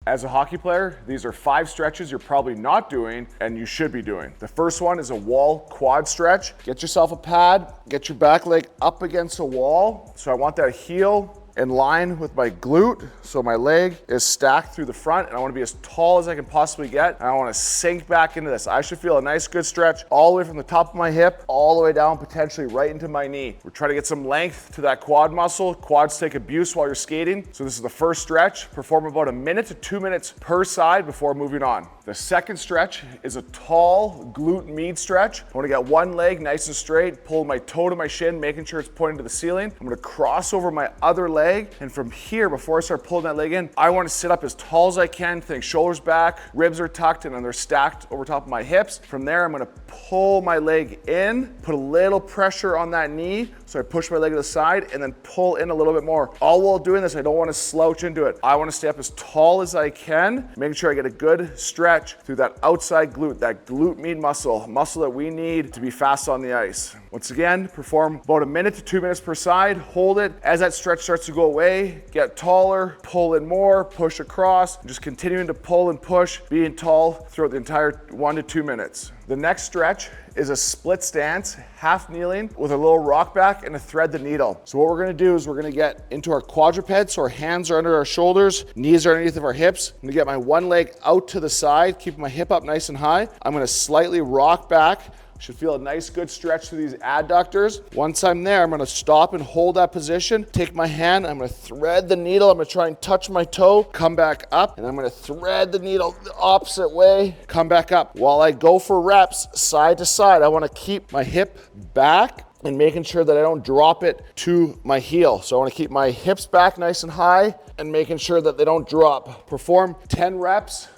As a hockey player, these are 5 stretches you're probably not doing and you should be doing. The first one is a wall quad stretch. Get yourself a pad, get your back leg up against a wall. So I want that heel in line with my glute, so my leg is stacked through the front, and I want to be as tall as I can possibly get, and I want to sink back into this. I should feel a nice good stretch all the way from the top of my hip all the way down, potentially right into my knee. We're trying to get some length to that quad muscle. Quads take abuse while you're skating, so this is the first stretch. Perform about 1 minute to 2 minutes per side before moving on. The second stretch is a tall glute med stretch. I want to get one leg nice and straight, pull my toe to my shin, making sure it's pointing to the ceiling. I'm going to cross over my other leg, and from here, before I start pulling that leg in, I want to sit up as tall as I can. Think shoulders back, ribs are tucked, and then they're stacked over top of my hips. From there, I'm going to pull my leg in, put a little pressure on that knee, so I push my leg to the side, and then pull in a little bit more. All while doing this, I don't want to slouch into it. I want to stay up as tall as I can, making sure I get a good stretch through that outside glute, that glute med muscle that we need to be fast on the ice. Once again, perform about 1 minute to 2 minutes per side, hold it. As that stretch starts to go away, get taller, pull in more, push across, just continuing to pull and push, being tall throughout the entire 1 to 2 minutes. The next stretch is a split stance, half kneeling with a little rock back and a thread the needle. So what we're gonna do is we're gonna get into our quadruped, so our hands are under our shoulders, knees are underneath of our hips. I'm gonna get my one leg out to the side, keep my hip up nice and high. I'm gonna slightly rock back. Should feel a nice good stretch through these adductors. Once I'm there, I'm gonna stop and hold that position. Take my hand, I'm gonna thread the needle. I'm gonna try and touch my toe, come back up, and I'm gonna thread the needle the opposite way, come back up. While I go for reps side to side, I wanna keep my hip back and making sure that I don't drop it to my heel. So I wanna keep my hips back nice and high and making sure that they don't drop. Perform 10 reps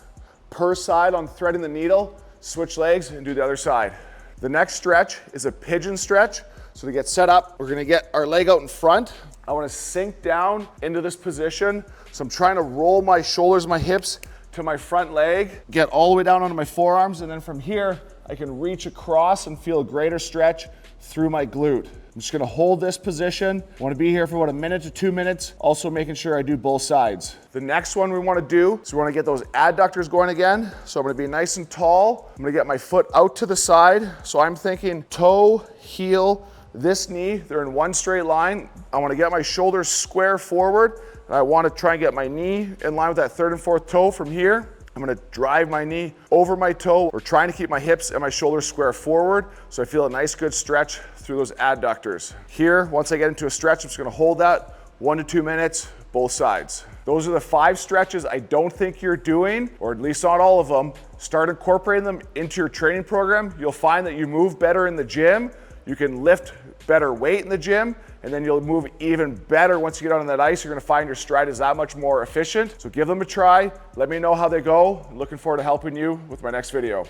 per side on threading the needle, switch legs and do the other side. The next stretch is a pigeon stretch. So to get set up, we're gonna get our leg out in front. I wanna sink down into this position. So I'm trying to roll my shoulders, my hips to my front leg, get all the way down onto my forearms, and then from here, I can reach across and feel a greater stretch through my glute. I'm just gonna hold this position. I wanna be here for about 1 minute to 2 minutes, also making sure I do both sides. The next one we wanna do is we wanna get those adductors going again. So I'm gonna be nice and tall. I'm gonna get my foot out to the side. So I'm thinking toe, heel, this knee, they're in one straight line. I wanna get my shoulders square forward. And I wanna try and get my knee in line with that third and fourth toe from here. I'm gonna drive my knee over my toe. We're trying to keep my hips and my shoulders square forward, so I feel a nice good stretch through those adductors. Here, once I get into a stretch, I'm just gonna hold that 1 to 2 minutes, both sides. Those are the 5 stretches I don't think you're doing, or at least not all of them. Start incorporating them into your training program. You'll find that you move better in the gym, you can lift better weight in the gym, and then you'll move even better once you get out on that ice. You're gonna find your stride is that much more efficient. So give them a try. Let me know how they go. I'm looking forward to helping you with my next video.